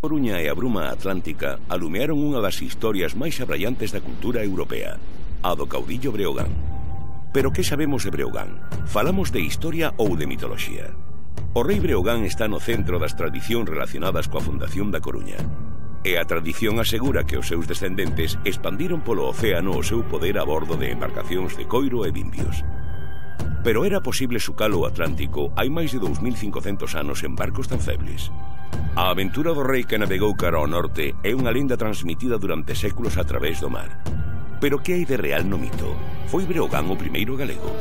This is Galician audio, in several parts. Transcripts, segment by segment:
Coruña e a bruma atlántica alumearon unha das historias máis abraiantes da cultura europea, a do caudillo Breogán. Pero que sabemos de Breogán? Falamos de historia ou de mitoloxía? O rei Breogán está no centro das tradicións relacionadas coa fundación da Coruña. E a tradición asegura que os seus descendentes expandiron polo océano o seu poder a bordo de embarcacións de coiro e vimbios. Pero era posible sucar o Atlántico hai máis de 2500 anos en barcos tan febles. A aventura do rei que navegou cara ao norte é unha lenda transmitida durante séculos a través do mar. Pero que hai de real no mito? Foi Breogán o primeiro galego?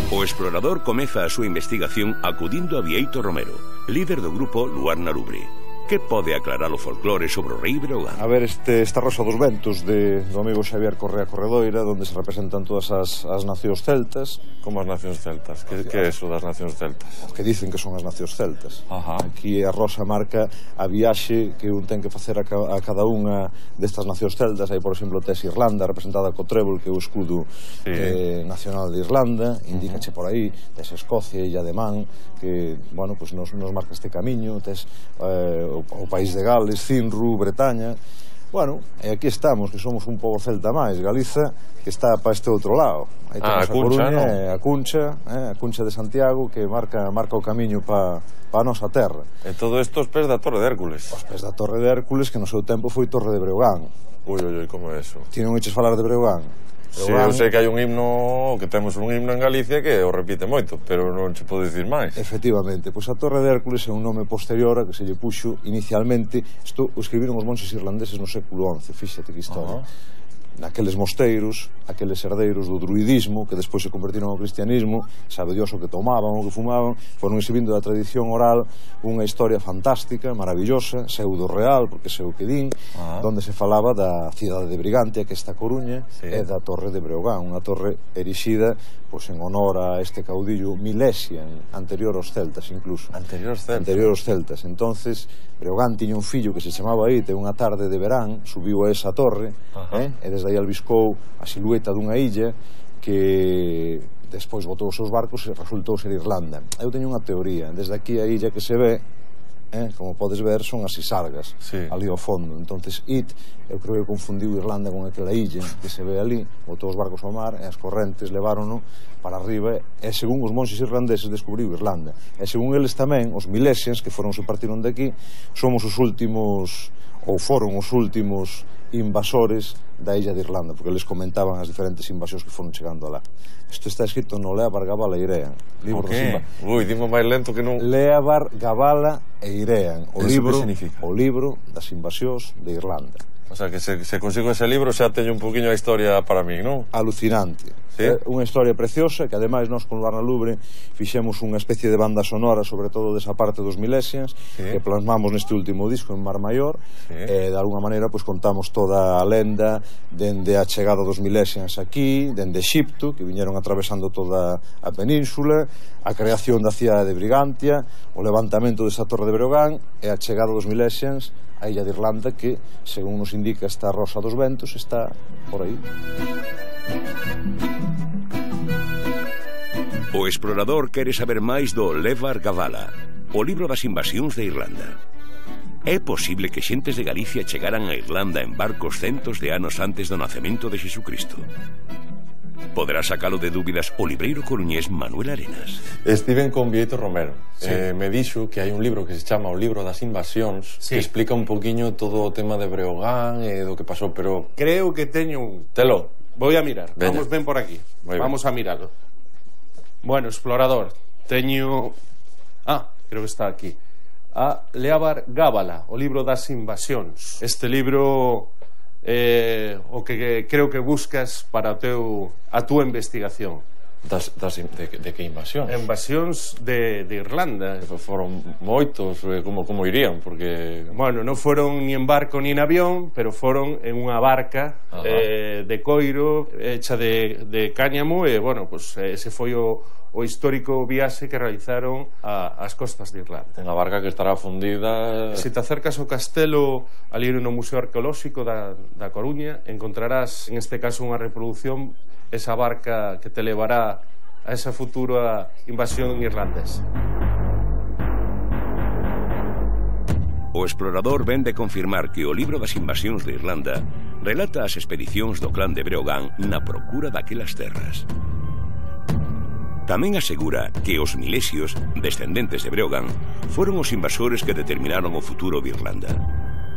O explorador comeza a súa investigación acudindo a Bieito Romero, líder do grupo Luar na Lubre. Que pode aclarar o folclore sobre o rei Breogán? A ver, esta Rosa dos Ventos do amigo Xavier Correa Corredoira, onde se representan todas as nacións celtas. Como as nacións celtas? Que é eso das nacións celtas? Os que dicen que son as nacións celtas. Ajá. Aquí a Rosa marca a viaxe que un ten que facer a cada unha destas nacións celtas. Aí, por exemplo, tes Irlanda, representada co trébol, que é o escudo nacional de Irlanda, indícache por aí. Tes Escocia, Illa de Man, que, bueno, pues nos marca este camiño. Tes o país de Gales, Cinru, Bretaña. Bueno, e aquí estamos, que somos un pobo celta máis. Galiza, que está para este outro lado. Aí temos a Coruña, no? A Cuncha de Santiago, que marca o camiño para a nosa terra. E todo isto os pés da Torre de Hércules. Os pés da Torre de Hércules, que no seu tempo foi Torre de Breogán. Ui, como é eso? Ti non eches falar de Breogán? Si, eu sei que hai un himno, que temos un himno en Galicia que o repite moito, pero non se pode dicir máis. Efectivamente, pois a Torre de Hércules é un nome posterior a que se lle puxo inicialmente. Isto o escribiron os monxes irlandeses no século XI, fíxate que historia. Naqueles mosteiros, aqueles herdeiros do druidismo, que despois se convertiron ao cristianismo, sabe Dios o que tomaban, o que fumaban, foron exhibindo da tradición oral unha historia fantástica, maravillosa, pseudo real, porque sei o que din, donde se falaba da cidade de Brigantia, que esta Coruña, e da Torre de Breogán, unha torre erixida pois en honor a este caudillo Milesian, anterior aos celtas incluso. Anterior aos celtas. Entonces, Breogán tiña un fillo que se chamaba Ite, unha tarde de verán, subiu a esa torre, e desde aí albiscou a silueta dunha illa que despois botou os seus barcos e resultou ser Irlanda. Eu teño unha teoría, desde aquí a illa que se ve, como podes ver, son as Isargas, ali ao fondo. Entonces It, eu creo que confundiu Irlanda con aquela illa que se ve ali, botou os barcos ao mar e as correntes levárono para arriba, e según os monxes irlandeses descubriu Irlanda. E según eles tamén, os Milesians, que foron se partiron de aquí, somos os últimos, ou foron os últimos invasores da illa de Irlanda, porque eles comentaban as diferentes invasións que foron chegando alá. Isto está escrito no Leabar, Gabala e Irean. Ui, dimo máis lento que non... Leabar, Gabala e Irean, o libro das invasións de Irlanda. O sea, que se consigo ese libro xa teño un poquinho a historia para mí, non? Alucinante. Unha historia preciosa, que ademais nós con Luar na Lubre fixemos unha especie de banda sonora, sobre todo desa parte dos Milesians, que plasmamos neste último disco en Mar Maior, e de alguna maneira pois contamos toda a lenda dende a chegada dos Milesians aquí, dende Exipto, que viñeron atravesando toda a península, a creación da cidade de Brigantia, o levantamento desa Torre de Breogán e a chegada dos Milesians a illa de Irlanda, que, según nos indica esta Rosa dos Ventos, está por aí. O explorador quere saber máis do Leabar Gabala, o libro das invasións de Irlanda. É posible que xentes de Galicia chegaran a Irlanda en barcos centos de anos antes do nacemento de Xesucristo? Poderá sacalo de dúbidas o libreiro coruñés Manuel Arenas. Estiven con Bieito Romero. Me dixo que hai un libro que se chama O libro das invasións, que explica un poquinho todo o tema de Breogán e do que pasou, pero... Creo que teño un... Telo. Voy a mirar. Veña. Vamos ben por aquí. Vamos a mirarlo. Bueno, explorador, teño... creo que está aquí. A Leabar Gabala, o libro das invasións. Este libro o que creo que buscas para a túa investigación. De que invasións? Invasións de Irlanda. Foron moitos, como irían, porque... Bueno, non foron ni en barco ni en avión, pero foron en unha barca de coiro hecha de cáñamo, e, bueno, pues ese foi o o histórico viaxe que realizaron ás costas de Irlanda. Ten a barca que estará fundida... Se te acercas ao castelo ali no Museo Arqueolóxico da Coruña, encontrarás, en este caso, unha reproducción, esa barca que te levará a esa futura invasión irlandesa. O explorador ven de confirmar que o libro das invasións de Irlanda relata as expedicións do clán de Breogán na procura daquelas terras. Tamén asegura que os milesios, descendentes de Breogán, foron os invasores que determinaron o futuro de Irlanda.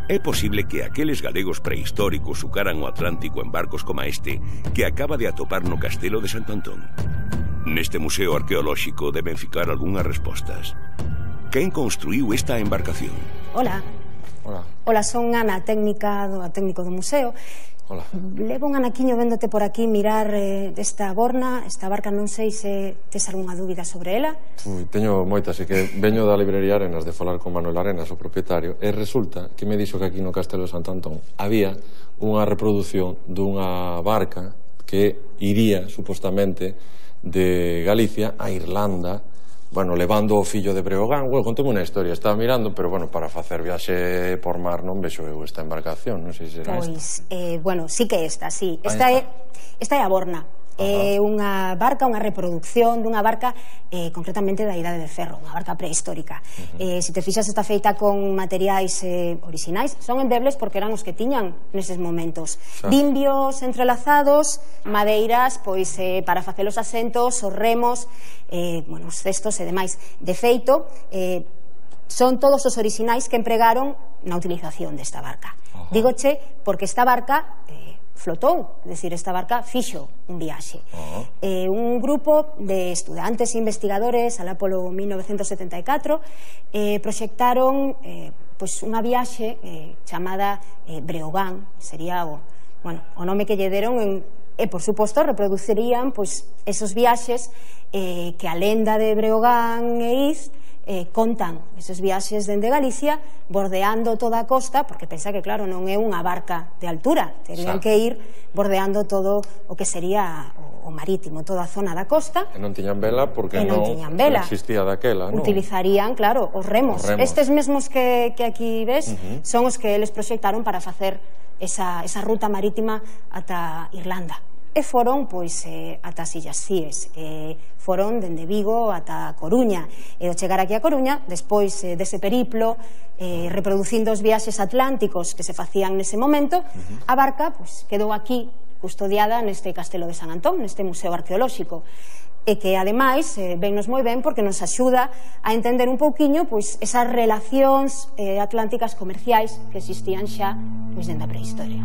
É posible que aqueles galegos prehistóricos sucaran o Atlántico en barcos como este que acaba de atopar no castelo de Santo Antón. Neste museo arqueolóxico deben ficar algunhas respostas. Quen construiu esta embarcación? Hola. Hola. Hola, son Ana, técnico do museo. Hola. Levo un anaquiño véndote por aquí mirar esta borna, esta barca, non sei se tes algunha dúbida sobre ela. Teño moitas, e que veño da librería Arenas de falar con Manuel Arenas, o propietario, e resulta que me dixo que aquí no Castelo de Santo Antón había unha reproducción dunha barca que iría, supostamente, de Galicia a Irlanda, bueno, levando o fillo de Breogán. Bueno, contome unha historia, estaba mirando, pero, bueno, para facer viaxe por mar non vexo eu esta embarcación, non sei se será esta. Pois, bueno, sí que esta, sí. Esta é a Borna. É unha barca, unha reproducción dunha barca concretamente da Idade de Ferro, unha barca prehistórica. Se te fixas, está feita con materiais orixinais, son endebles porque eran os que tiñan neses momentos. Dimbios entrelazados, madeiras pois para facer os asentos, os remos, bueno, os cestos e demais. De feito, son todos os orixinais que empregaron na utilización desta barca. Dígoche porque esta barca flotou, é dicir, esta barca fixo un viaxe. Un grupo de estudantes e investigadores alá polo 1974 proxectaron unha viaxe chamada Breogán, sería o nome que lle deron, e por suposto reproducirían esos viaxes que a lenda de Breogán e Iz contan, esos viaxes dende Galicia bordeando toda a costa, porque pensa que claro, non é unha barca de altura, terían que ir bordeando todo o que sería o marítimo, toda a zona da costa, e non tiñan vela porque non existía daquela, non? Utilizarían, claro, os remos. Estes mesmos que aquí ves son os que eles proxectaron para facer esa ruta marítima ata Irlanda. E foron, pois, ata as Illas Cíes, foron dende Vigo ata Coruña, e ao chegar aquí a Coruña, despois dese periplo, reproducindo os viaxes atlánticos que se facían nese momento, a barca, pois, quedou aquí, custodiada neste Castelo de San Antón, neste museo arqueolóxico, e que, ademais, vennos moi ben porque nos axuda a entender un pouquiño, pois, esas relacións atlánticas comerciais que existían xa, pois, dende a prehistoria.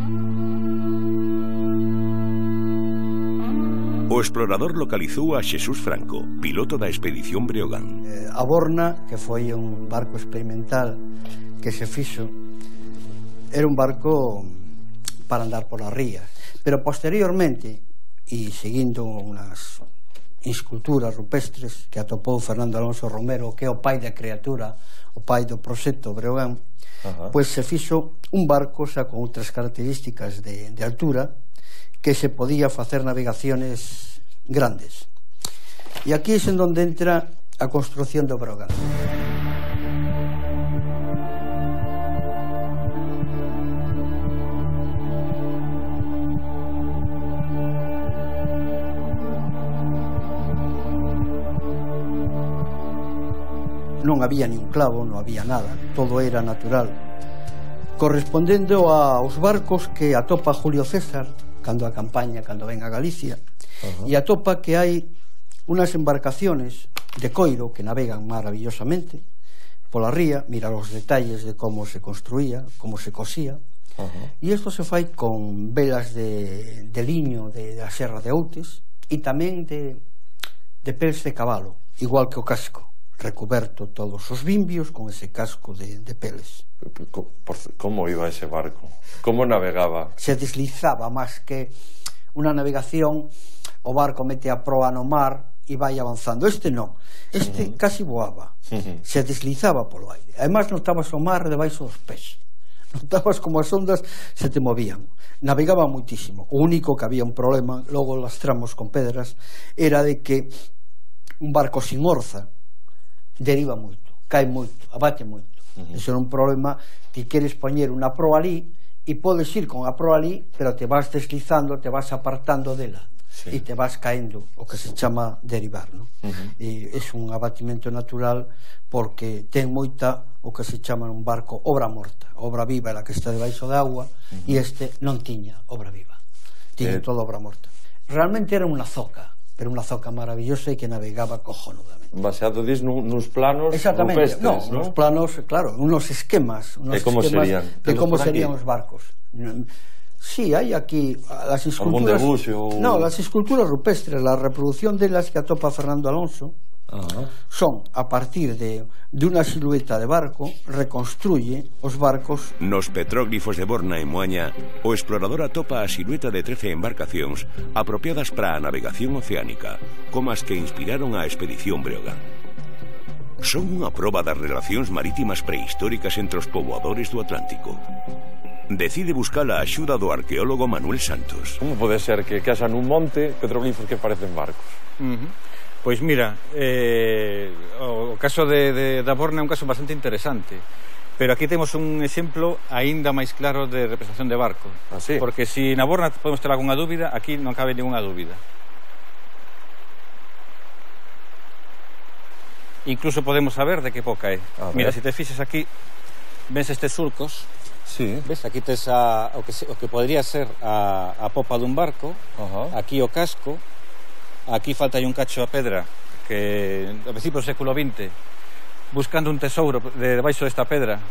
O explorador localizou a Xesús Franco, piloto da expedición Breogán. A Borna, que foi un barco experimental que se fixo, era un barco para andar polas rías, pero posteriormente, e seguindo unhas esculturas rupestres que atopou Fernando Alonso Romero, que é o pai da criatura, o pai do proxecto Breogán, pois se fixo un barco xa con outras características de altura, que se podía facer navegaciones grandes. E aquí é onde entra a construción do Breogán. Non había ni un clavo, non había nada, todo era natural, correspondendo aos barcos que atopa Julio César cando a campaña, cando ven a Galicia, e atopa que hai unas embarcaciones de coiro que navegan maravillosamente pola ría, mira os detalles de como se construía, como se cosía, e isto se fai con velas de liño da Serra de Outes e tamén de peles de cabalo, igual que o casco, recuberto todos os bimbios con ese casco de peles. Como iba ese barco? Como navegaba? Se deslizaba, máis que unha navegación, o barco mete a proa no mar e vai avanzando. Este non, este casi voaba, se deslizaba polo aire. Ademais notabas o mar debaixo dos pés, notabas como as ondas se te movían. Navegaba muitísimo. O único que había un problema, logo lastramos con pedras, era de que un barco sin orza deriva moito, cae moito, abate moito. Ese é un problema. Ti queres poñer unha proa ali e podes ir con a proa ali, pero te vas deslizando, te vas apartando dela e te vas caendo, o que se chama derivar, non? E é un abatimento natural porque ten moita o que se chama un barco obra morta. Obra viva é a que está debaixo de agua e este non tiña obra viva, tiña toda obra morta. Realmente era unha zoca, pero unha zoca maravillosa e que navegaba cojonudamente. Baseado nuns planos rupestres, ¿no? Nos planos, claro, unos esquemas de como serían os barcos. Sí, hai aquí las esculturas. No, las esculturas rupestres, la reproducción de las que atopa Fernando Alonso son a partir de una silueta de barco, reconstruye os barcos. Nos petróglifos de Borna e Moaña, o explorador atopa a silueta de 13 embarcacións apropiadas para a navegación oceánica, como as que inspiraron a expedición Breogán. Son unha proba das relacións marítimas prehistóricas entre os poboadores do Atlántico. Decide buscar a axuda do arqueólogo Manuel Santos. Como pode ser que haxan un monte petroglifos que parecen barcos? Pois mira, o caso da Borna é un caso bastante interesante, pero aquí temos un exemplo aínda máis claro de representación de barco. Porque se na Borna podemos ter algunha dúbida, aquí non cabe ninguna dúbida. Incluso podemos saber de que época é. Mira, se te fixes aquí, ves estes surcos. Ves, aquí tes o que podría ser a popa dun barco, aquí o casco, aquí falta un cacho a pedra que a principios do século XX, buscando un tesouro debaixo desta pedra,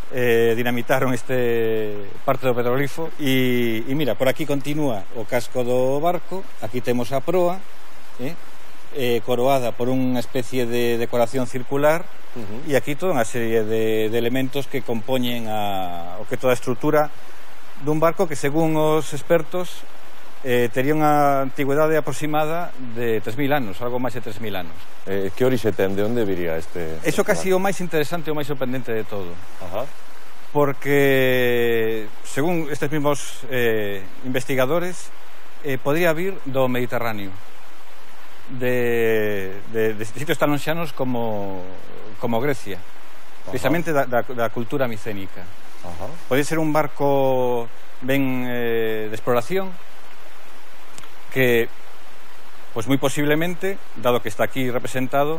dinamitaron este parte do petroglifo e mira, por aquí continúa o casco do barco, aquí temos a proa, coroada por unha especie de decoración circular, e aquí toda unha serie de elementos que compoñen o que toda a estrutura dun barco que, según os expertos, tería unha antigüedade aproximada de 3.000 anos, algo máis de 3.000 anos. Que orixe ten? De onde viría este? Eso casi o máis interesante e o máis sorprendente de todo. Porque, según estes mesmos investigadores, podría vir do Mediterráneo, de sitios tan lonxanos como Grecia, precisamente da cultura micénica. Pode ser un barco ben de exploración que, pois moi posiblemente, dado que está aquí representado,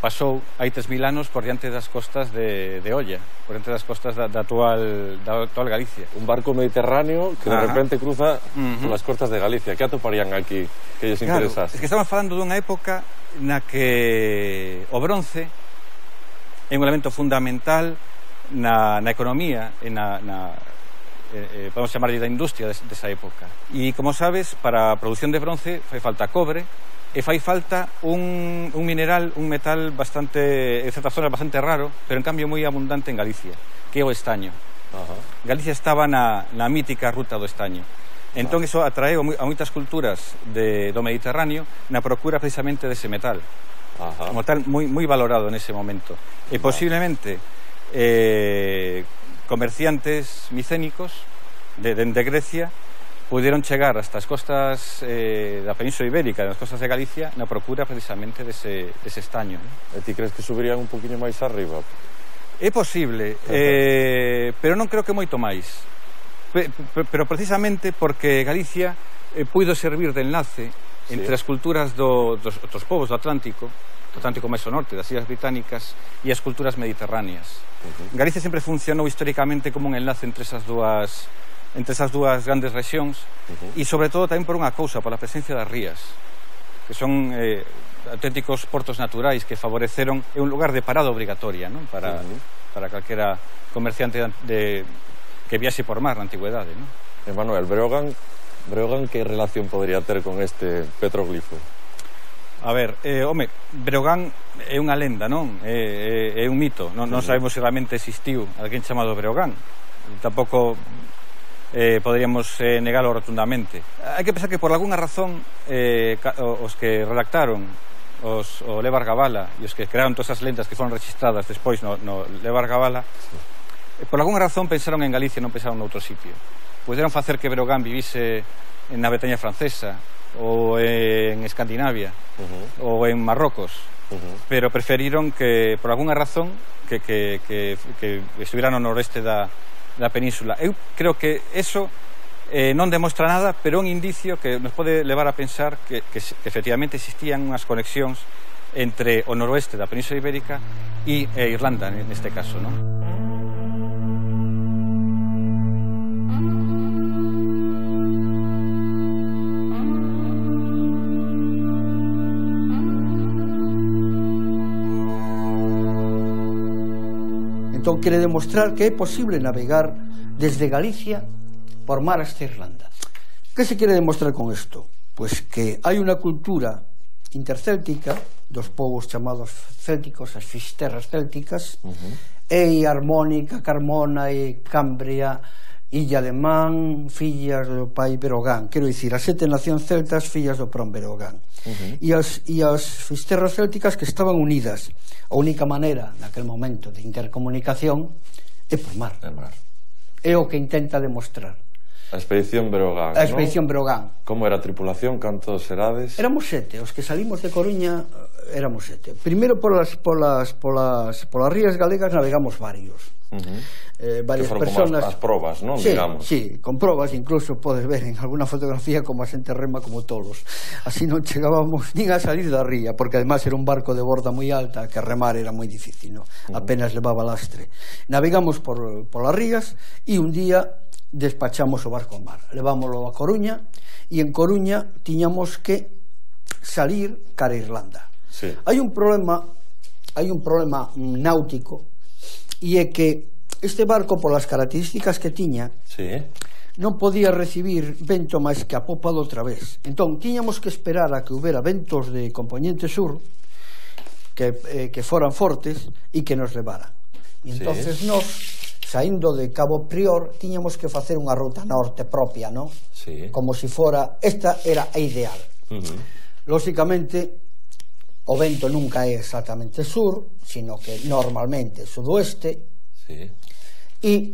pasou hai 3.000 anos por diante das costas de Olla, por diante das costas da actual Galicia. Un barco mediterráneo que de repente cruza polas costas de Galicia. Que atoparían aquí que lles interesase? Es que estamos falando dunha época na que o bronce é un elemento fundamental na economía e podemos chamarlle da industria desa época. E, como sabes, para a produción de bronce fai falta cobre e fai falta un mineral, un metal bastante, en certas zonas bastante raro, pero en cambio moi abundante en Galicia, que é o estaño. Galicia estaba na mítica ruta do estaño. Entón iso atraeu a moitas culturas do Mediterráneo na procura precisamente dese metal. Como tal, moi valorado nese momento. E posiblemente comerciantes micénicos de Grecia puderon chegar hasta as costas da Península Ibérica, das costas de Galicia, na procura precisamente dese estaño. E ti crees que subirían un poquinho máis arriba? É posible, pero non creo que moito máis. Pero precisamente porque Galicia puido servir de enlace entre as culturas dos outros povos do Atlántico máis ao norte, das Illas Británicas, e as culturas mediterráneas. Galicia sempre funcionou históricamente como un enlace entre esas dúas grandes rexións, e sobre todo tamén por unha cousa, por a presencia das rías, que son auténticos portos naturais que favoreceron, é un lugar de parada obrigatoria, non? Para calquera comerciante que viaxe por mar na antigüedade, non? Manuel, Breogán que relación podría ter con este petroglifo? A ver, Breogán é unha lenda, non? É un mito, non sabemos se realmente existiu alguén chamado Breogán. Tampouco poderíamos negalo rotundamente. Hai que pensar que por algunha razón os que redactaron o Levar Gabala e os que crearon todas as lendas que foron registradas despois no Levar Gabala, por algunha razón pensaron en Galicia e non pensaron noutro sitio. Puderon facer que Breogán vivise na Bretaña francesa ou en Escandinavia ou en Marrocos, pero preferiron que, por algunha razón, que estuvera no noroeste da península. Eu creo que eso non demostra nada, pero é un indicio que nos pode levar a pensar que efectivamente existían unhas conexións entre o noroeste da Península Ibérica e Irlanda, neste caso, non? Entón quere demostrar que é posible navegar desde Galicia por mar hasta Irlanda. Que se quere demostrar con isto? Pois que hai unha cultura intercéltica dos povos chamados célticos, as fisterras célticas, e Harmónica, Carmona e Cambria, Illa de Man, fillas do pai Breogán. Quero dicir, as 7 nacións celtas, fillas do prón Breogán. E as fisterras célticas que estaban unidas. A única maneira, naquel momento, de intercomunicación é por mar. É o que intenta demostrar. A expedición Breogán, A expedición Breogán. Como era a tripulación? Cantos serades? Éramos 7, os que salimos de Coruña éramos 7. Primeiro polas rías galegas navegamos varios. Varias personas. As probas, non? Sí, digamos. Sí, con probas, incluso podes ver en alguna fotografía como a xente rema como tolos. Así non chegábamos nin a salir da ría, porque además era un barco de borda moi alta, que remar era moi difícil, ¿no? Apenas levaba lastre. Navegamos polas rías e un día despachamos o barco ao mar. Levámoslo a Coruña e en Coruña tiñamos que salir cara a Irlanda. Sí. Hai un problema náutico, e é que este barco, polas características que tiña, non podía recibir vento máis que a popa do través. Entón, tiñamos que esperar a que houbera ventos de componente sur que foran fortes e que nos levaran. E entonces nós, saindo de Cabo Prior, tiñamos que facer unha ruta norte propia, non? Como se fora, esta era a ideal. Lóxicamente, o vento nunca é exactamente sur, sino que normalmente sudoeste, e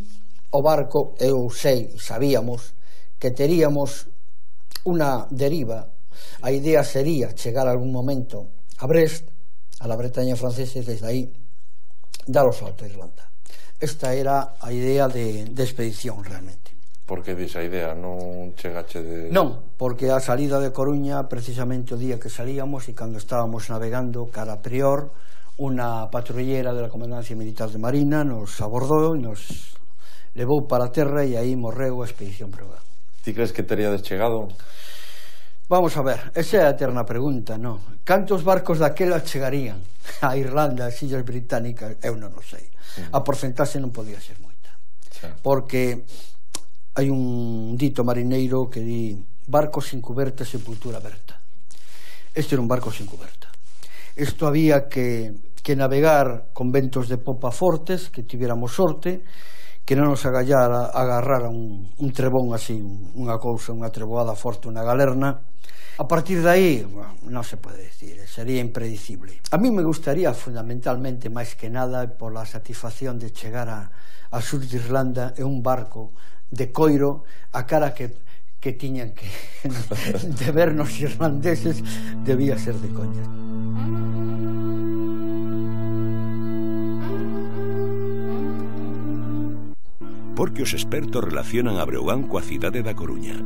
o barco, sabíamos que teríamos unha deriva. A idea sería chegar algún momento a Brest, a la Bretaña francesa, e desde aí dar o salto a Irlanda. Esta era a idea de expedición realmente. Por que disa idea? Non chegache de... Non, porque a salida de Coruña, precisamente o día que salíamos e cando estábamos navegando cara a Prior, unha patrullera de la Comandancia Militar de Marina nos abordou e nos levou para a terra, e aí morreu a expedición Breogán. Ti crees que teríades chegado? Vamos a ver, esa é a eterna pregunta, non? Cantos barcos daquela chegarían a Irlanda, as Illas Británicas? Eu non o sei. A porcentaxe non podía ser moita, porque hai un dito marineiro que di: barco sin cuberta, sepultura aberta. Este era un barco sin cuberta. Isto había que navegar con ventos de popa fortes, que tiviéramos sorte, que non nos agarrara un trebón así, unha cousa, unha treboada forte, unha galerna. A partir de aí, non se pode decir, sería impredecible. A mí me gustaría fundamentalmente, máis que nada, pola satisfacción de chegar a sur de Irlanda en un barco de coiro, a cara que tiñan que de vernos irlandeses debía ser de coña. Porque os expertos relacionan a Breogán coa cidade da Coruña.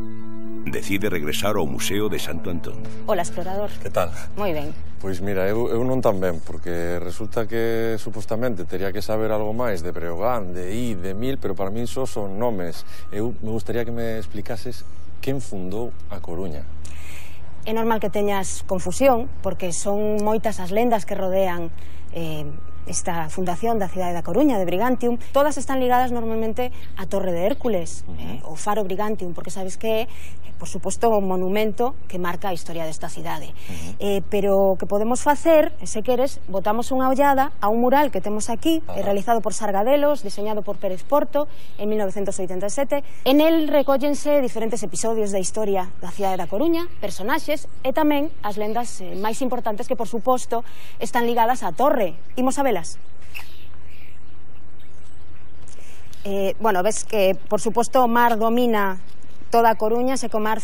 Decide regresar ao Museo de Santo Antón. Hola, explorador. Que tal? Moi ben. Pois mira, eu non tan ben, porque resulta que supostamente tería que saber algo máis de Breogán, de Mil, pero para min só son nomes. Eu me gustaría que me explicases quen fundou a Coruña. É normal que teñas confusión, porque son moitas as lendas que rodean esta fundación da cidade da Coruña, de Brigantium. Todas están ligadas normalmente á Torre de Hércules, o Faro Brigantium, porque sabes que é, por suposto, un monumento que marca a historia desta cidade. Pero o que podemos facer, se queres, botamos unha ollada a un mural que temos aquí, realizado por Sargadelos, diseñado por Pérez Porto en 1987. En el recóllense diferentes episodios da historia da cidade da Coruña, personaxes e tamén as lendas máis importantes que, por suposto, están ligadas á torre. Imos a velas. Bueno, ves que, por suposto, o mar domina toda a Coruña se comar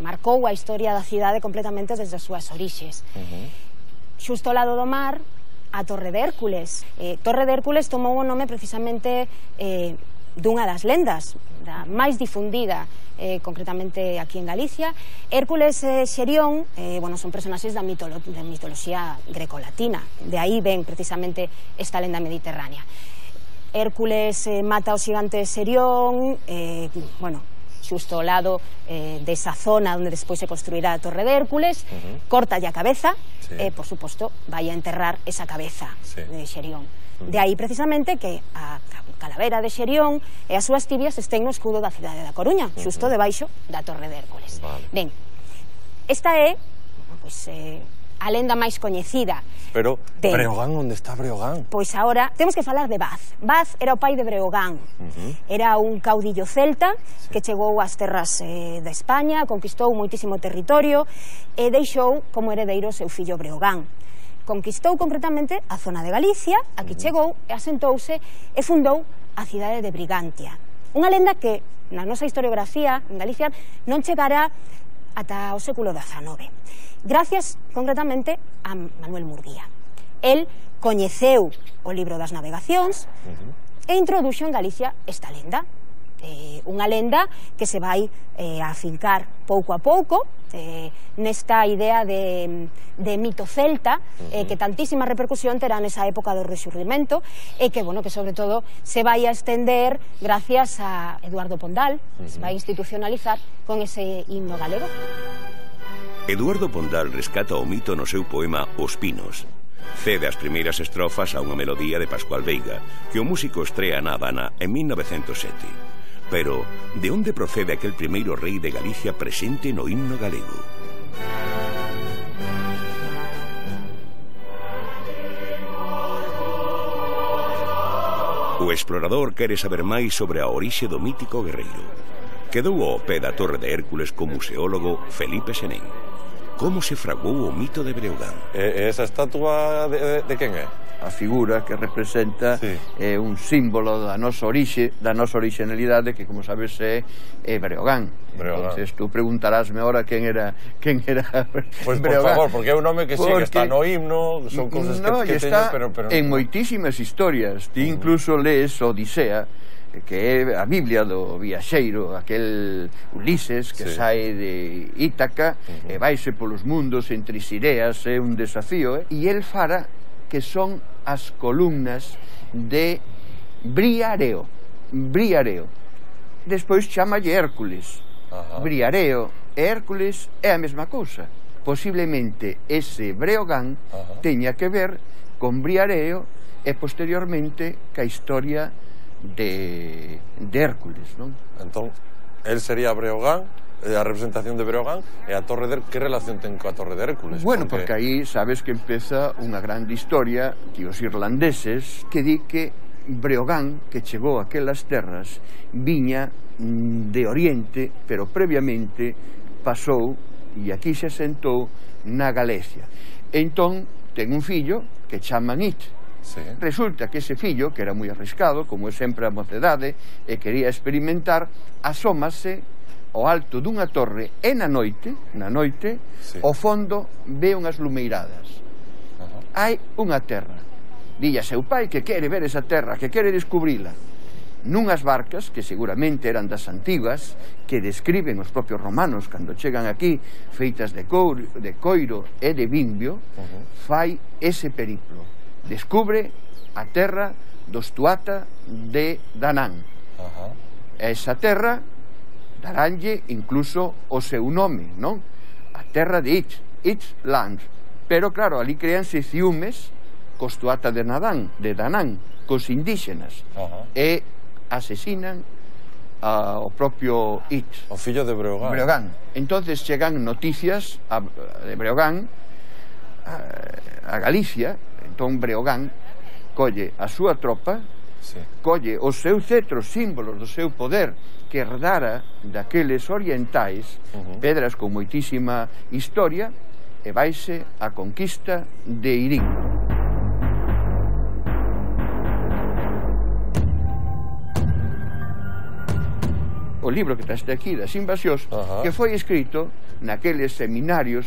marcou a historia da cidade completamente desde as súas orixes. Xusto ao lado do mar, a Torre de Hércules. Torre de Hércules tomou o nome precisamente dunha das lendas, da máis difundida, concretamente aquí en Galicia. Hércules e Xerión son personaxes da mitoloxía grecolatina, de aí ven precisamente esta lenda mediterránea. Hércules mata o xigante Xerión, xusto ao lado desa zona onde despois se construirá a Torre de Hércules, cortalle a cabeza e, por suposto, vai a enterrar esa cabeza de Xerión. De aí, precisamente, que a calavera de Xerión e as súas tibias estén no escudo da cidade da Coruña, xusto debaixo da Torre de Hércules. Ben, esta é a lenda máis coñecida. Pero, Breogán, onde está Breogán? Pois agora, temos que falar de Vaz. Vaz era o pai de Breogán. Era un caudillo celta que chegou ás terras de España, conquistou moitísimo territorio e deixou como heredeiro o seu fillo Breogán. Conquistou concretamente a zona de Galicia, aquí chegou e asentouse e fundou a cidade de Brigantia. Unha lenda que na nosa historiografía en Galicia non chegará ata o século XIX, gracias concretamente a Manuel Murguía. El coñeceu o libro das navegacións e introduxo en Galicia esta lenda. Unha lenda que se vai afincar pouco a pouco nesta idea de mito celta que tantísima repercusión terá nesa época do Rexurdimento e que, que sobre todo se vai a estender gracias a Eduardo Pondal, se vai institucionalizar con ese himno galego. Eduardo Pondal rescata o mito no seu poema Os Pinos. Cede as primeiras estrofas a unha melodía de Pascual Veiga, que o músico estrea na Habana en 1907. Pero, de onde procede aquel primeiro rei de Galicia presente no himno galego? O explorador quere saber máis sobre a orixe do mítico guerreiro. Quedou ao pé da Torre de Hércules co museólogo Felipe Senén. Como se fraguou o mito de Breogán? Esa estatua de quen é? A figura que representa é un símbolo da nosa orixinalidade, que, como sabes, é Breogán. Entonces, tú preguntarásme ahora quen era Pois, por favor, porque é un nome que sí, que está no himno, son cousas que teño, pero en moitísimas historias. Ti incluso lees Odisea, que é a Biblia do viaxeiro, aquel Ulises que sae de Ítaca e vaise polos mundos entre Sireas, é un desafío, e el fara que son as columnas de Briareo. Despois chamalle Hércules. Briareo e Hércules é a mesma cousa. Posiblemente ese Breogán teña que ver con Briareo e posteriormente ca historia de Hércules, non? Entón, el sería Breogán, a representación de Breogán, e a Torre de Hércules, que relación ten coa Torre de Hércules? Bueno, porque aí sabes que empeza unha grande historia que os irlandeses que di que Breogán, que chegou a aquelas terras, viña de Oriente, pero previamente pasou e aquí se asentou na Galicia. Entón, ten un fillo que chaman It. Resulta que ese fillo, que era moi arriscado, como é sempre a mocedade, e quería experimentar, asómase ao alto dunha torre e na noite, ao fondo ve unhas lumeiradas. Hai unha terra. Dille a seu pai que quere ver esa terra, que quere descubrila. Nunhas barcas, que seguramente eran das antigas, que describen os propios romanos cando chegan aquí, feitas de coiro e de vimbio, fai ese periplo. Descubre a terra dos Tuata de Danán. Esa terra daranlle incluso o seu nome, non? A terra de It's Land. Pero claro, ali créanse ciúmes cos Tuata de Danán, cos indígenas, e asesinan ao propio It, o fillo de Breogán. Entonces chegan noticias de Breogán a Galicia. Entón Breogán colle a súa tropa, colle os seus cetros, símbolos do seu poder que herdara daqueles orientais, pedras con moitísima historia, e vaise a conquista de Irín. o libro que traste aquí das invasións, que foi escrito naqueles seminarios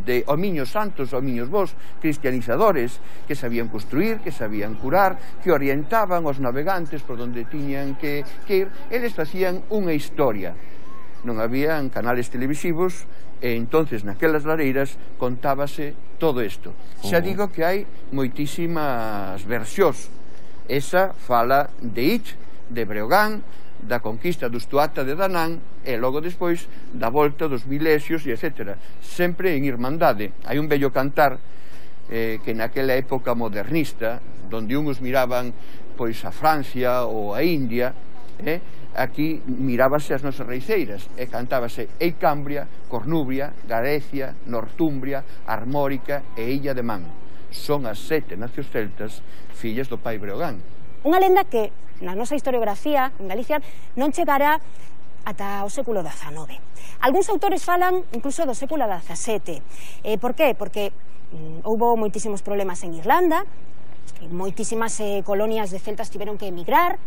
de homiños santos, homiños vos, cristianizadores, que sabían construir, que sabían curar, que orientaban os navegantes por onde tiñan que ir. Eles facían unha historia. Non habían canales televisivos, e entonces naquelas lareiras contábase todo isto. Xa digo que hai moitísimas versións. Esa fala de Ich, de Breogán, da conquista do Tuatha de Danann e logo despois da volta dos Milesios e etc. Sempre en irmandade. Hai un bello cantar que naquela época modernista, donde uns miraban pois a Francia ou a India, aquí mirábase as nosas raiceiras e cantábase Eicambria, Cornubria, Garecia, Northumbria, Armórica e Illa de Man. Son as 7 nacións celtas fillas do pai Breogán. Unha lenda que na nosa historiografía en Galicia non chegará ata o século XIX. Algúns autores falan incluso do século XVII. Por qué? Porque houbo moitísimos problemas en Irlanda, moitísimas colonias de celtas tiveron que emigrar,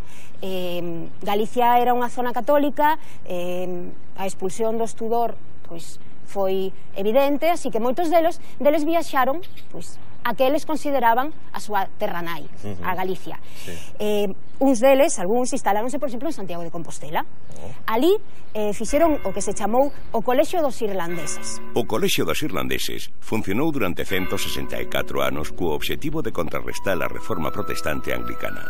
Galicia era unha zona católica, a expulsión dos Tudor pois foi evidente, así que moitos deles viaxaron pois a que eles consideraban a súa terra nai, a Galicia. Uns deles, algúns, instaláronse, por exemplo, en Santiago de Compostela. Ali fixeron o que se chamou o Colexio dos Irlandeses. O Colexio dos Irlandeses funcionou durante 164 anos co obxectivo de contrarrestar a reforma protestante anglicana.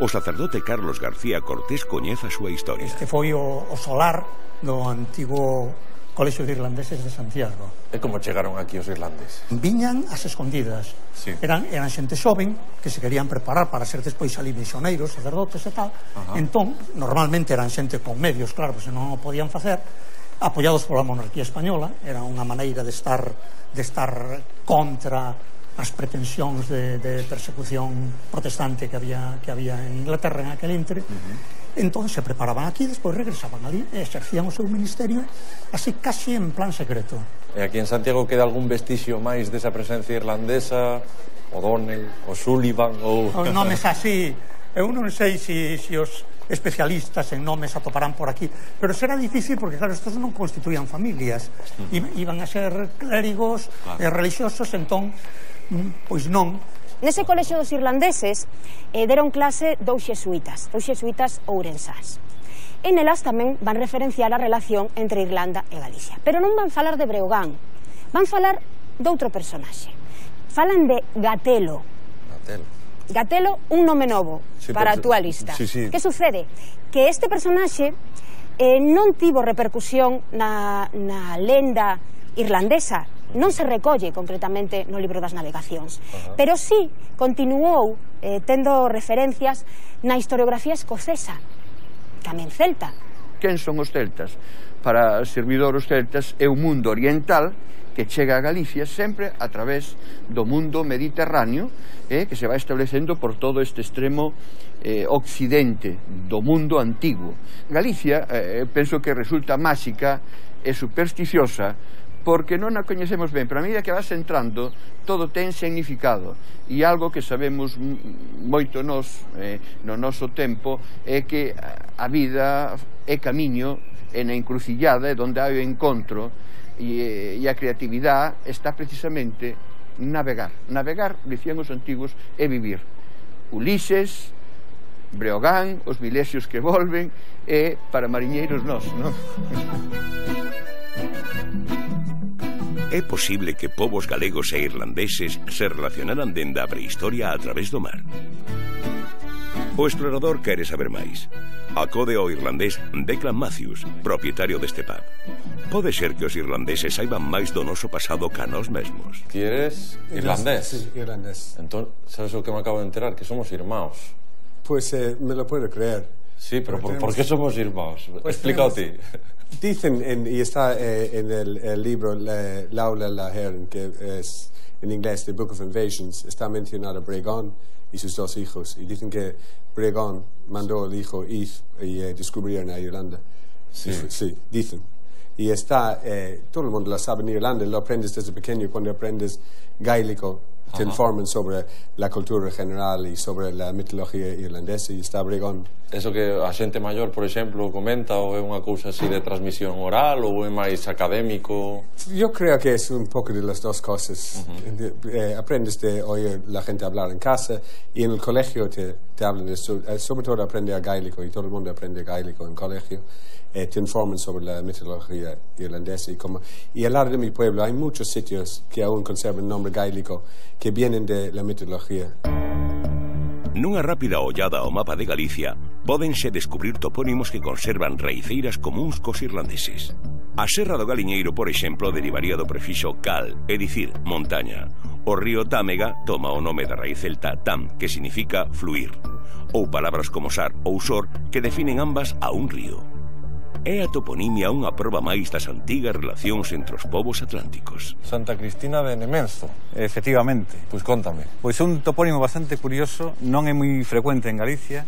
O sacerdote Carlos García Cortés coñece a súa historia. Este foi o solar do antigo Colexio de Irlandeses de Santiago. E como chegaron aquí os irlandeses? Viñan as escondidas. Eran xente xoven que se querían preparar para ser despois ali misioneiros, sacerdotes e tal. Entón, normalmente eran xente con medios, claro, se non o podían facer, apoiados pola monarquía española. Era unha maneira de estar contra as pretensións de persecución protestante que había en Inglaterra en aquel intre. Entón se preparaban aquí, despois regresaban ali e exercían o seu ministerio así casi en plan secreto. E aquí en Santiago queda algún vestixio máis desa presencia irlandesa? O'Donnell, o Sullivan ou... Os nomes así, eu non sei se os especialistas en nomes atoparán por aquí, pero será difícil porque, claro, estos non constituían familias, iban a ser clérigos religiosos, entón, pois non. Nese colexio dos irlandeses deron clase dous xesuítas ourensás. E nelas tamén van referenciar a relación entre Irlanda e Galicia. Pero non van falar de Breogán, van falar doutro personaxe. Falan de Gatelo. Gatelo, un nome novo para a túa lista. Que sucede? Que este personaxe non tivo repercusión na lenda irlandesa, non se recolle concretamente no libro das navegacións, pero sí continuou tendo referencias na historiografía escocesa, tamén celta. Quen son os celtas? Para o servidor os celtas é o mundo oriental que chega a Galicia sempre a través do mundo mediterráneo, que se vai establecendo por todo este extremo occidente do mundo antigo. Galicia, penso que resulta máxica e supersticiosa porque non a coñecemos ben, pero a medida que vas entrando todo ten significado, e algo que sabemos moito nos no noso tempo é que a vida é camiño, é na encrucillada, é onde hai o encontro, e a creatividade está precisamente navegar. Navegar, dicían os antigos, é vivir. Ulises, Breogán, os Milesios que volven, é para mariñeiros nós, non? É posible que povos galegos e irlandeses se relacionaran dende a prehistoria a través do mar. O explorador quere saber máis. Acode ao irlandés Declan Matthews, propietario deste pub. Pode ser que os irlandeses saiban máis do noso pasado ca nós mesmos. Ti eres irlandés? Sí, irlandés. Entón, sabes o que me acabo de enterar? Que somos irmãos. Pues me lo puedo creer. Sí, pero ¿por qué somos irmãos? Pues explícalo ti. Dicen, y está en el libro Laula Lahern, que es en inglés The Book of Invasions, está mencionado Breogán y sus dos hijos, y dicen que Breogán mandó al hijo Ith y descubrieron a Irlanda. Sí, dicen. Y está, todo el mundo lo sabe en Irlanda, lo aprendes desde pequeño cuando aprendes gaélico te informan sobre la cultura general e sobre la mitología irlandesa e está brigón. Eso que a xente maior, por exemplo, comenta ou é unha cousa así de transmisión oral ou é máis académico? Yo creo que es un poco de las dos cosas. Aprendes de oír la gente hablar en casa y en el colegio te hablan de eso. Sobre todo aprende a gaélico y todo el mundo aprende gaélico en colegio. Te informan sobre la mitología irlandesa y al lado de mi pueblo hay muchos sitios que aún conservan el nombre gaélico que vienen de la mitología. Nunha rápida ollada ao mapa de Galicia pódense descubrir topónimos que conservan raiceiras comuns cos irlandeses. A Serra do Galiñeiro, por exemplo, derivaría do prefixo gal, é dicir, montaña. O río Támega toma o nome da raíz celta tam, que significa fluir. Ou palabras como sar ou sor, que definen ambas a un río. É a toponimia unha proba máis das antigas relacións entre os povos atlánticos. Santa Cristina de Nemenzo. Efectivamente. Pois contame. Pois é un topónimo bastante curioso, non é moi frecuente en Galicia,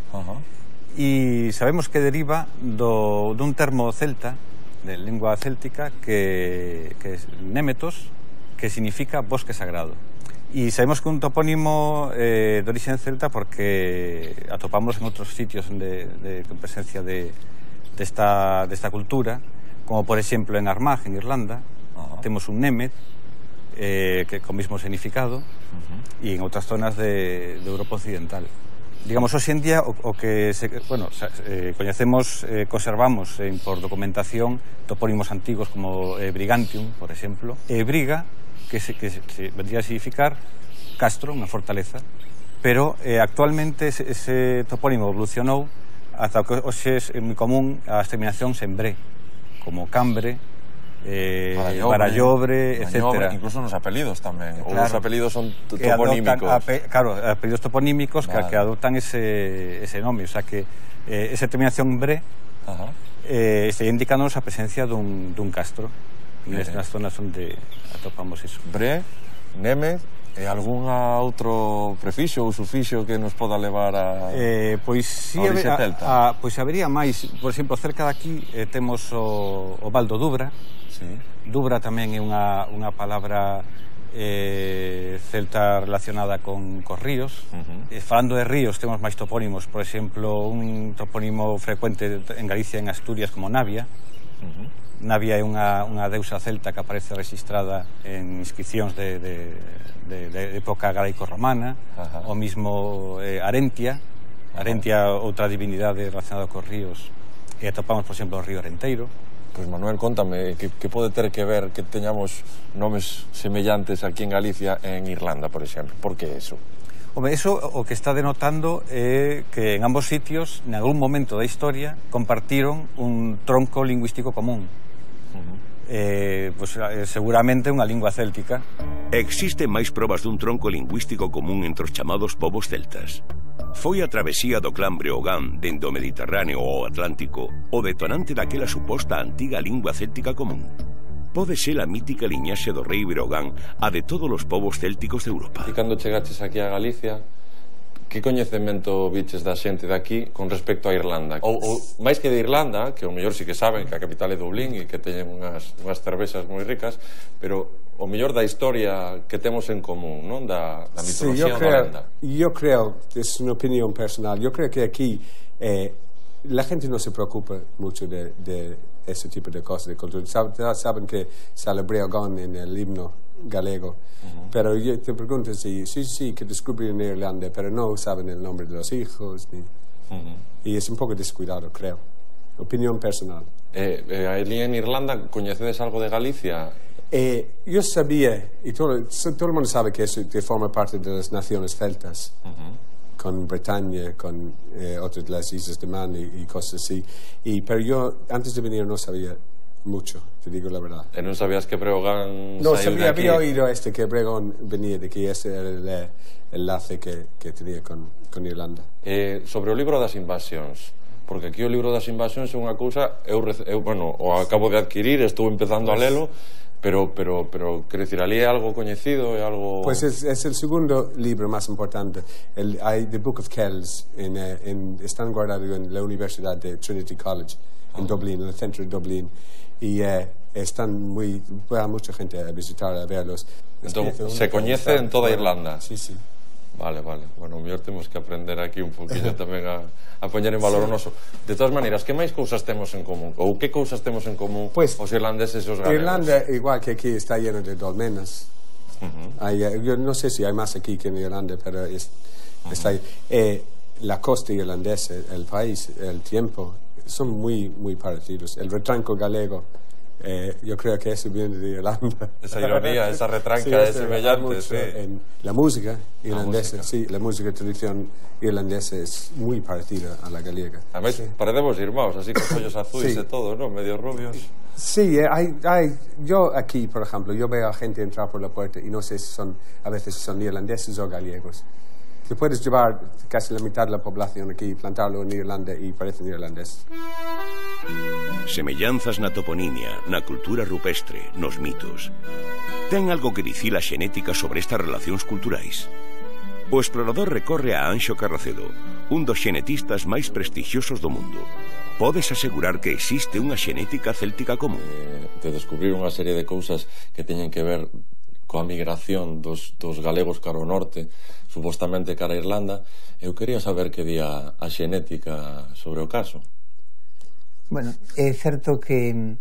e sabemos que deriva dun termo celta, de lingua céltica, que é Németos, que significa bosque sagrado. E sabemos que un topónimo de origen celta porque atopamos en outros sitios de presencia desta cultura, como por exemplo en Armagh, en Irlanda, temos un Német que con mismo significado, e en outras zonas de Europa Occidental. Digamos, hoxe en día o que coñecemos, conservamos por documentación topónimos antigos como Brigantium, por exemplo, e Briga, que vendría a significar castro, unha fortaleza, pero actualmente ese topónimo evolucionou ata que hoxe é moi común as terminacións en bre, como Cambre, Barallobre, etc. Incluso nos apelidos tamén. Claro, os apelidos son toponímicos. Claro, apelidos toponímicos que adoptan ese nome. O sea que esa terminación bre está indicándonos a presencia dun castro nas zonas onde atopamos iso. Bre, Némez, e algún outro prefixo ou sufixo que nos poda levar a pois sí, pois habería máis. Por exemplo, cerca de aquí temos o Val do Dubra. Dubra tamén é unha palabra celta relacionada con ríos. Falando de ríos, temos máis topónimos. Por exemplo, un topónimo frecuente en Galicia, en Asturias, como Navia. Navia é unha deusa celta que aparece registrada en inscripcións de época galaico-romana. O mismo Arentia, outra divinidade relacionada cos ríos, e atopamos, por exemplo, o río Arenteiro. Pois Manuel, contame, que pode ter que ver que teñamos nomes semellantes aquí en Galicia e en Irlanda, por exemplo? Por que eso? Home, eso o que está denotando é que en ambos sitios, en algún momento da historia, compartiron un tronco lingüístico común. Seguramente unha lingua céltica. Existen máis probas dun tronco lingüístico común entre os chamados povos celtas. Foi a travesía do clan Breogán dende o Mediterráneo ao Atlántico o detonante daquela suposta antiga lingua céltica común. Pode ser a mítica liñaxe do rei Breogán a de todos os povos célticos de Europa. E cando chegaches aquí a Galicia, que coñecemento viches da xente de aquí con respecto a Irlanda? Ou máis que de Irlanda, que o mellor sí que saben que a capital é Dublín e que teñen unhas cervezas moi ricas, pero o mellor da historia que temos en común, non? Da mitología holanda. Yo creo, es una opinión personal, yo creo que aquí la gente no se preocupa mucho de ese tipo de cosas, de cultura. Saben que sale Breogán en el himno galego, pero yo te pregunto si sí, que descubrieron en Irlanda, pero no saben el nombre de los hijos, y es un poco descuidado, creo. Opinión personal. Allí en Irlanda, ¿coñecedes algo de Galicia? Yo sabía, y todo el mundo sabe que eso forma parte de las naciones celtas, con Bretaña, con otras de las islas de Man y cosas así, pero yo antes de venir no sabía mucho, te digo la verdad. ¿Y no sabías que Breogán no sabía, había oído que Breogán venía de que ese era el enlace que tenía con Irlanda. Sobre o libro das invasións, porque aquí o libro das invasións é unha cousa eu o acabo de adquirir, estou empezando a lelo, pero quero decir, ali é algo coñecido, é algo... Pues es el segundo libro más importante. Hay The Book of Kells, están guardados en la Universidad de Trinity College en Dublín, en el centro de Dublín, y va mucha gente a visitar, a verlos. Entón, se coñece en toda Irlanda? Sí. Vale. Bueno, mellor temos que aprender aquí un poquinho tamén a poñer en valor o noso. De todas maneiras, que máis cousas temos en común? Ou que cousas temos en común os irlandeses e os galegos? Irlanda, igual que aquí, está lleno de dolmenas. Yo no sé si hay más aquí que en Irlanda, pero está ahí. La costa irlandesa, el país, el tiempo, son muy parecidos. El retranco galego, yo creo que eso viene de Irlanda. Esa ironía, esa retranca es semejante, sí. La música irlandesa, la música tradición irlandesa es muy parecida a la galega. Además, parecemos irmãos, así con ollos azules y todo, ¿no? Medio rubios. Sí, yo aquí, por ejemplo, yo veo a gente entrar por la puerta y no sé si a veces son irlandeses o gallegos. Te puedes llevar casi la mitad de la población aquí, plantarlo en Irlanda y parecen irlandeses. Semellanzas na toponimia, na cultura rupestre, nos mitos. Ten algo que dicir a xenética sobre estas relacións culturais? O explorador recorre a Anxo Carracedo, un dos xenetistas máis prestixiosos do mundo. Podes asegurar que existe unha xenética céltica común? De descubrir unha serie de cousas que teñen que ver coa migración dos galegos cara ao norte, supostamente cara a Irlanda. Eu quería saber que día a xenética sobre o caso. Bueno, é certo que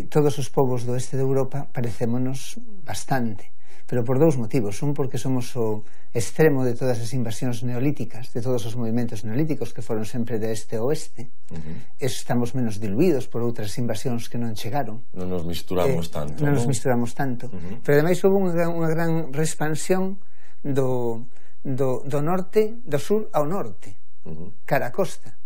todos os povos do oeste de Europa parecémonos bastante, pero por dous motivos. Un, porque somos o extremo de todas as invasións neolíticas, de todos os movimentos neolíticos que foron sempre de este a oeste. Estamos menos diluídos por outras invasións que non chegaron. Non nos misturamos tanto. Non nos misturamos tanto. Pero ademais houve unha gran expansión do norte, do sur ao norte, cara a costa.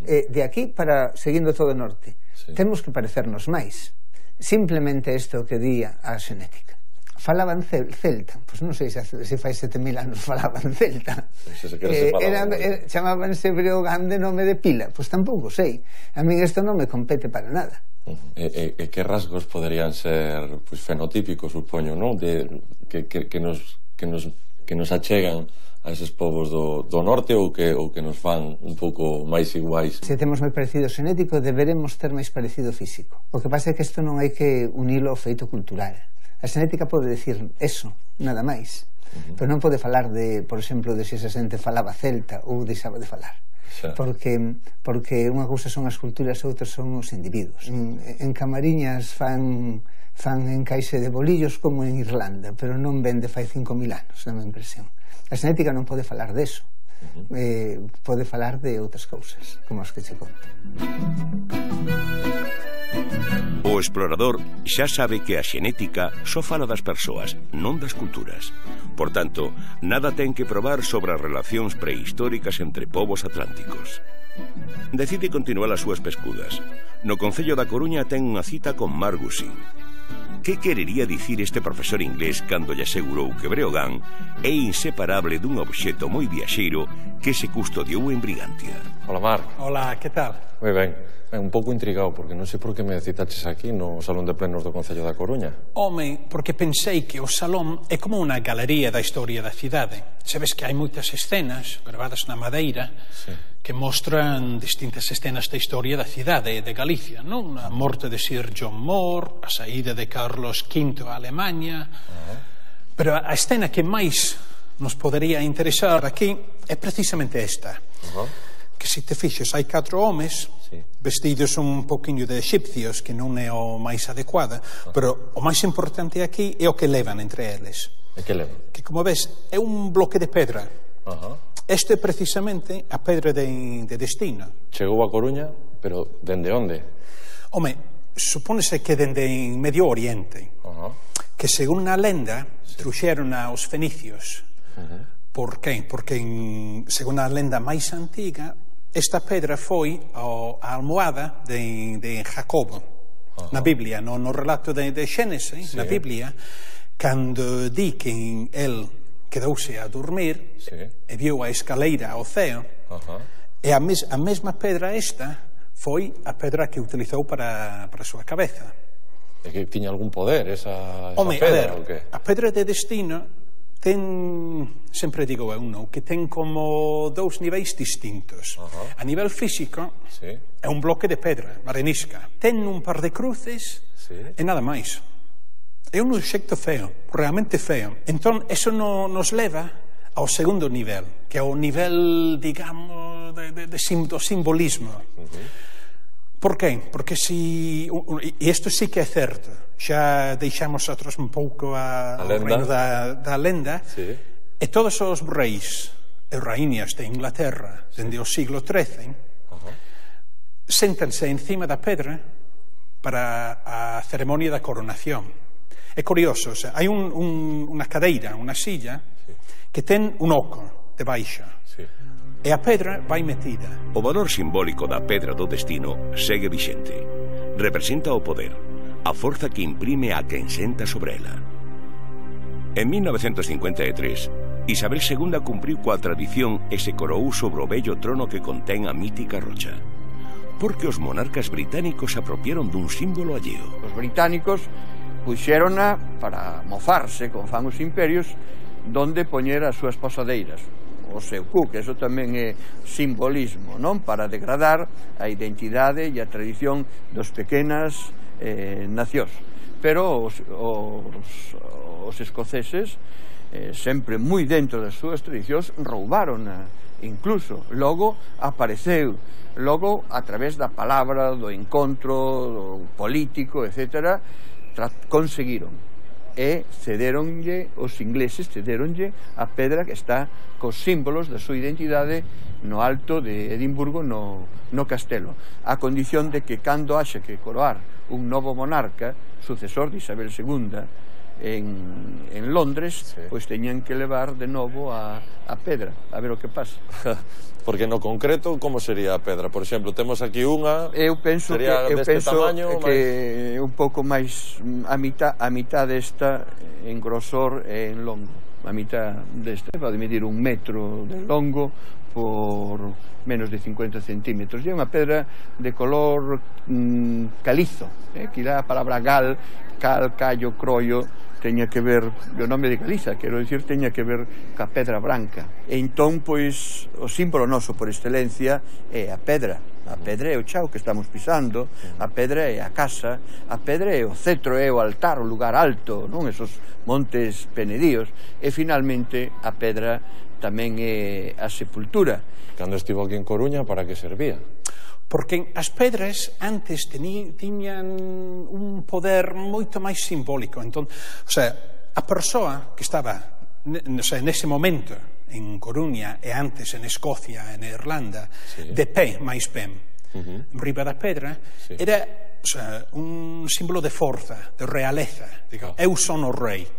De aquí para seguindo todo o norte. Temos que parecernos máis. Simplemente isto que di a xenética. Falaban celta, pois non sei se fai 7.000 anos falaban celta. Chamábanse Breogán de nome de pila, pois tampouco sei. A min isto non me compete para nada. E que rasgos poderían ser fenotípicos, supoño, non? Que nos achegan a eses povos do norte ou que nos fan un pouco máis iguais? Se temos moi parecido xenético, deberemos ter máis parecido físico. O que pasa é que isto non hai que unilo ao feito cultural. A xenética pode decir eso, nada máis, pero non pode falar de, por exemplo, de se esa xente falaba celta ou deixaba de falar. Porque unha cousa son as culturas e outras son os individuos. En Camariñas fan encaixe de bolillos como en Irlanda, pero non vende fai 5.000 anos, é a impresión. A xenética non pode falar deso, pode falar de outras cousas, como as que che conto. O explorador xa sabe que a xenética só fala das persoas, non das culturas. Por tanto, nada ten que probar sobre as relacións prehistóricas entre povos atlánticos. Decide continuar as súas pescudas. No Concello da Coruña ten unha cita con Mark Gusing. Que querería dicir este profesor inglés cando lle asegurou que Breogán é inseparable dun obxecto moi viaxeiro que se custodiou en Brigantia? Hola, Marc. Hola, que tal? Moi ben. Un pouco intrigado, porque non sei por que me citaches aquí no Salón de Plenos do Concello da Coruña. Home, porque pensei que o salón é como unha galería da historia da cidade. Sabes que hai moitas escenas gravadas na madeira que mostran distintas escenas da historia da cidade de Galicia, non? A morte de Sir John Moore, a saída de Carlos V a Alemanha. Pero a escena que máis nos podería interesar aquí é precisamente esta. Que se te fixes, hai 4 homes vestidos un poquinho de egipcios, que non é o máis adecuada, pero o máis importante aquí é o que levan entre eles. E que levan? Que, como ves, é un bloque de pedra. Este é precisamente a pedra de destino. Chegou a Coruña, pero dende onde? Home, supónese que dende Medio Oriente, que según a lenda truxeron aos fenicios. Por que? Porque según a lenda máis antiga, esta pedra foi a almohada de Jacobo na Biblia, no relato de Xénesis, na Biblia, cando di que el quedouse a dormir e viu a escaleira ao ceo, e a mesma pedra esta foi a pedra que utilizou para a súa cabeza. E que tiña algún poder esa pedra? A pedra de destino sempre digo eu, non? Que ten como dous niveis distintos. A nivel físico, é un bloque de pedra, arenisca. Ten un par de cruces e nada máis. É un obxecto feo, realmente feo. Entón, eso nos leva ao segundo nivel, que é o nivel, digamos, do simbolismo. Por qué? Porque si... E isto sí que é certo. Xa deixamos outros un pouco ao reino da lenda. E todos os reis e raíñas de Inglaterra, dende o siglo XIII, séntanse encima da pedra para a ceremonia da coronación. É curioso, hai unha cadeira, unha silla, que ten un oco debaixo. E a pedra vai metida. O valor simbólico da pedra do destino segue vixente. Representa o poder, a forza que imprime a quen senta sobre ela. En 1953, Isabel II cumpriu coa tradición e se coroou sobre o bello trono que contén a mítica rocha. Porque os monarcas británicos se apropiaron dun símbolo alleo. Os británicos puxérona para mofarse, como fan os imperios, donde poñer as súas posadeiras. O seu cu, que eso tamén é simbolismo, non? Para degradar a identidade e a tradición dos pequenas nacións. Pero os escoceses, sempre moi dentro das súas tradicións, roubarona incluso. Logo apareceu, logo a través da palabra, do encontro, do político, etc., conseguiron. E cederonlle, os ingleses cederonlle a pedra que está cos símbolos da súa identidade no alto de Edimburgo, no castelo, a condición de que cando haxa que coroar un novo monarca, sucesor de Isabel II en Londres, pois teñan que levar de novo a pedra, a ver o que pasa. Porque no concreto, como sería a pedra? Por exemplo, temos aquí unha, sería deste tamaño, que un pouco máis a mitad desta en grosor e en longo. A mitad desta vai medir 1 metro de longo por menos de 50 centímetros. E é unha pedra de color calizo, quizá a palabra cal, callo, croio, teña que ver, o nome de Galiza, quero dicir, teña que ver ca pedra branca. E entón, pois, o símbolo noso por excelencia é a pedra. A pedra é o chao que estamos pisando, a pedra é a casa, a pedra é o cetro, é o altar, o lugar alto, non? Esos montes penedíos. E, finalmente, a pedra tamén é a sepultura. Cando estivo aquí en Coruña, para que servía? Porque as pedras antes tiñan un poder moito máis simbólico. Entón, o sea, a persoa que estaba nese momento en Coruña e antes en Escocia, en Irlanda, de pé máis ben, riba da pedra, era, o sea, un símbolo de forza, de realeza. Digo, eu son o rei.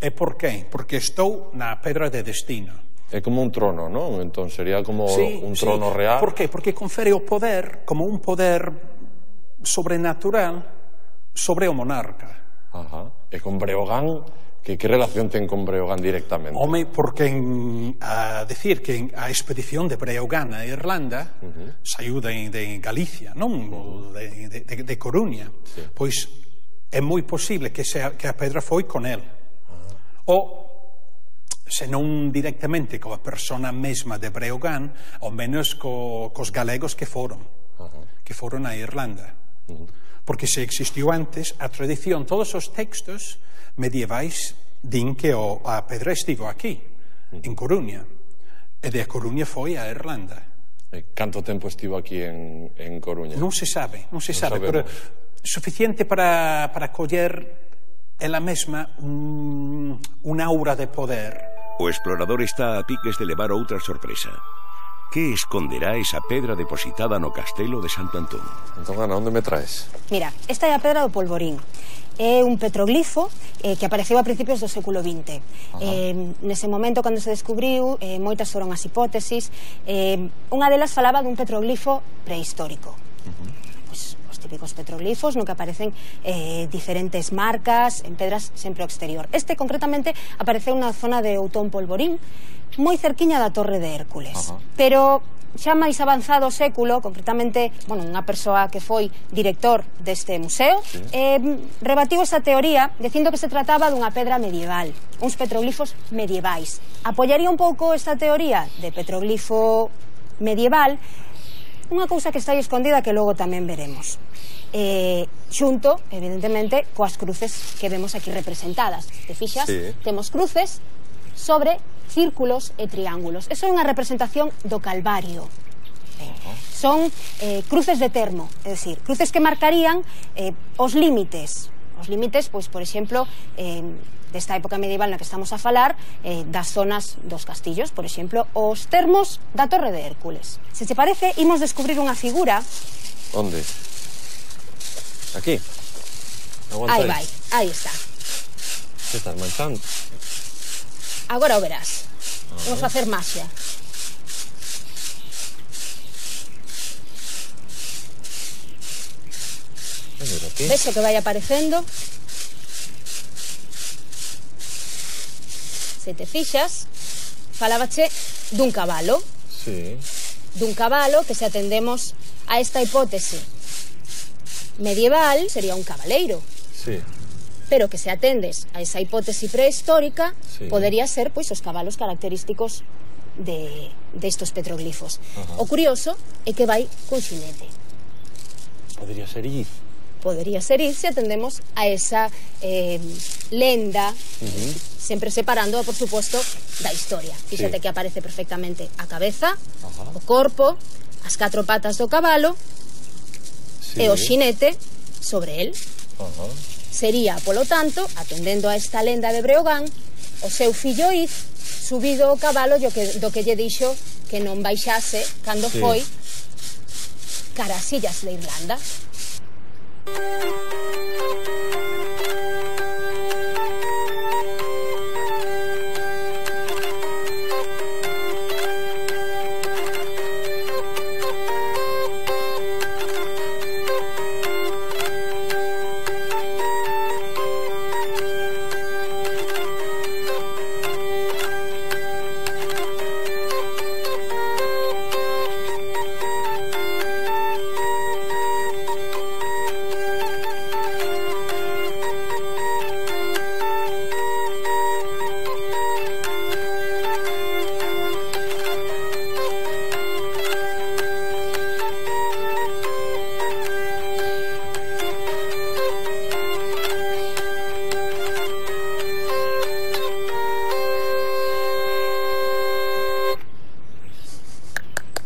E por qué? Porque estou na pedra de destino. É como un trono, non? Entón sería como un trono real. Por qué? Porque confere o poder como un poder sobrenatural sobre o monarca. E con Breogán, que relación ten con Breogán directamente? Home, porque a decir que a expedición de Breogán a Irlanda saiu de Galicia, non de Coruña. Pois é moi posible que a pedra foi con el. O se non directamente coa persona mesma de Breogán, ao menos cos galegos que foron a Irlanda. Porque se existiu antes, a tradición, todos os textos medievais din que a pedra estivo aquí, en Coruña, e de Coruña foi a Irlanda. Canto tempo estivo aquí en Coruña? Non se sabe, pero suficiente para coller ela mesma un aura de poder. O explorador está a piques de levar outra sorpresa. Que esconderá esa pedra depositada no castelo de Santo Antón? Entón, Ana, onde me traes? Mira, esta é a pedra do Polvorín. É un petroglifo que apareceu a principios do século XX. Nese momento, cando se descubriu, moitas foron as hipótesis. Unha delas falaba dun petroglifo prehistórico. Pois, os típicos petroglifos no que aparecen diferentes marcas en pedras sempre ao exterior. Este concretamente apareceu na zona de Outón Polvorín, moi cerquiña da Torre de Hércules. Pero xa máis avanzado o século, concretamente, unha persoa que foi director deste museo, rebatiu esa teoría dicindo que se trataba dunha pedra medieval, uns petroglifos medievais. Apoiaría un pouco esta teoría de petroglifo medieval unha cousa que está aí escondida que logo tamén veremos. Xunto, evidentemente, coas cruces que vemos aquí representadas. Te fixas? Temos cruces sobre círculos e triángulos. Eso é unha representación do Calvario. Son cruces de termo, é dicir, cruces que marcarían os límites. Os límites, pois, por exemplo, desta época medieval na que estamos a falar, das zonas dos castillos, por exemplo, os termos da Torre de Hércules. Se te parece, imos descubrir unha figura. Onde? Aquí? Aí vai, aí está. Que estás manchando? Agora o verás. Vamos facer maxia. Ves o que vai aparecendo? Se te fixas, falábache dun cabalo. Sí. Dun cabalo que, se atendemos a esta hipótese medieval, sería un cabaleiro. Sí. Pero que, se atendes a esa hipótese prehistórica, podería ser, pois, os cabalos característicos destos petroglifos. O curioso é que vai cun xinete. Podería ser ir. Podería ser ir se atendemos a esa lenda, sempre separando, por suposto, da historia. Fíxate que aparece perfectamente a cabeza, o corpo, as 4 patas do cabalo e o xinete sobre el. Sería, polo tanto, atendendo a esta lenda de Breogán, o seu fillo Iz subido ao cabalo do que lle dixo que non baixase cando foi cara as illas de Irlanda.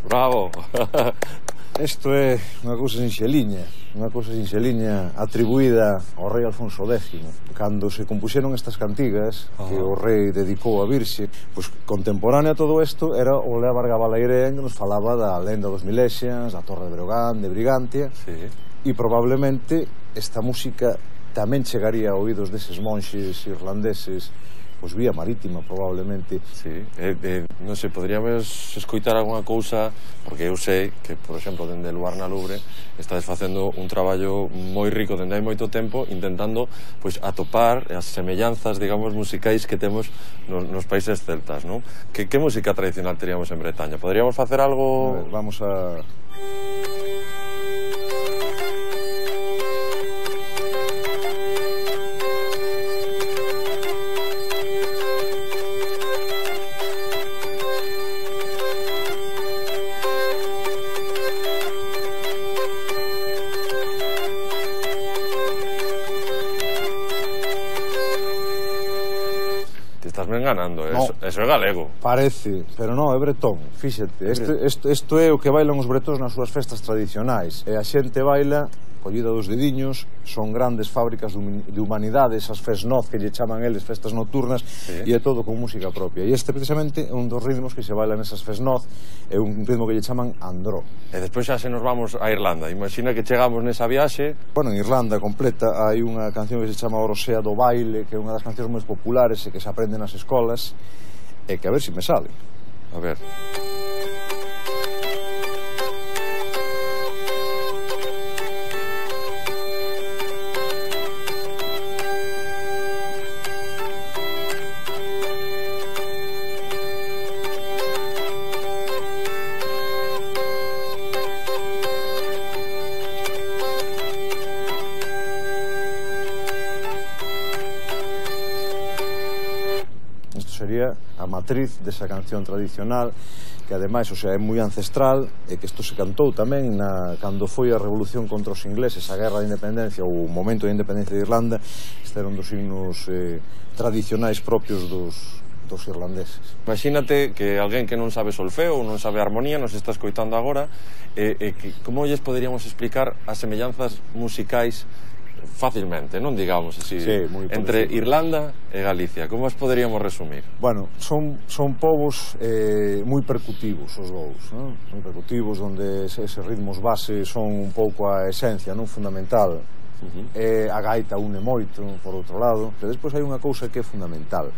Bravo. Isto é unha cousa sinxeliña atribuída ao rei Alfonso X. Cando se compuxeron estas cantigas que o rei dedicou a Virxe, pois contemporánea a todo isto era o Leabar Gabalairén, que nos falaba da lenda dos Milexians, da Torre de Breogán, de Brigantia, e probablemente esta música tamén chegaría a oídos deses monxes irlandeses, pois vía marítima, probablemente. Sí, non sei, poderíamos escoitar algunha cousa, porque eu sei que, por exemplo, dende Luar na Lubre estades facendo un traballo moi rico dende hai moito tempo, intentando pois atopar as semellanzas, digamos, musicais que temos nos países celtas, non? Que música tradicional teríamos en Bretaña? Poderíamos facer algo... Vamos a... Ganando, eso é galego. Parece, pero non, é bretón. Fíxate, isto é o que bailan os bretóns nas súas festas tradicionais. E a xente baila collida dos dediños, son grandes fábricas de humanidades, as fesnoz que lle chaman eles, festas nocturnas, e é todo con música propia. E este precisamente é un dos ritmos que se bailan nesas fesnoz, é un ritmo que lle chaman andró. E despois xa se nos vamos a Irlanda. Imagina que chegamos nesa viaxe. Bueno, en Irlanda completa hai unha canción que se chama Orosea do Baile, que é unha das cancións máis populares e que se aprende nas escolas, e que a ver se me sale. A ver... esa matriz desa canción tradicional que ademais, o sea, é moi ancestral e que isto se cantou tamén cando foi a revolución contra os ingleses, a guerra de independencia ou o momento de independencia de Irlanda. Este era un dos himnos tradicionais propios dos irlandeses. Imagínate que alguén que non sabe solfeo ou non sabe armonía nos está escoitando agora, como lles poderíamos explicar as semellanzas musicais fácilmente, non digamos así, entre Irlanda e Galicia? Como as poderíamos resumir? Bueno, son povos moi percutivos os dous, non? Moi percutivos, onde eses ritmos base son un pouco a esencia, non, fundamental. A gaita une moito, por outro lado, pero despois hai unha cousa que é fundamental,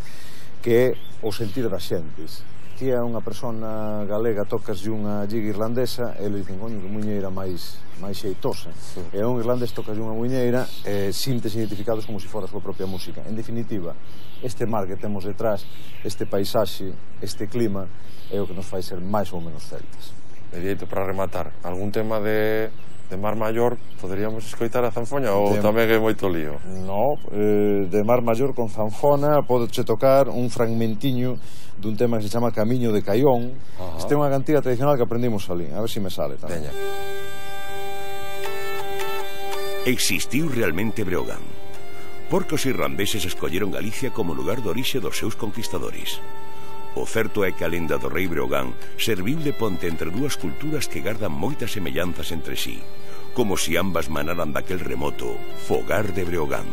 que é o sentir das xentes. Ti é unha persona galega, tocas unha giga irlandesa e le dicen, coño, que muñeira máis xeitosa. E a un irlandés tocas unha muñeira e sintes identificados como se fora a súa propia música. En definitiva, este mar que temos detrás, este paisaxe, este clima, é o que nos fai ser máis ou menos celtas. E dieito, para rematar, algún tema de Mar Maior poderíamos escoitar a zanfoña ou tamén é moito lío? No, de Mar Maior con zanfona podeche tocar un fragmentiño dun tema que se chama Camiño de Caión. Este é unha cantiga tradicional que aprendimos ali, a ver se me sale tamén. Existiu realmente Breogán, porque os irlandeses escolleron Galicia como lugar de orixe dos seus conquistadores. O certo é que a lenda do rei Breogán serviu de ponte entre dúas culturas que gardan moitas semellanzas entre sí, como si ambas manaran daquel remoto Fogar de Breogán.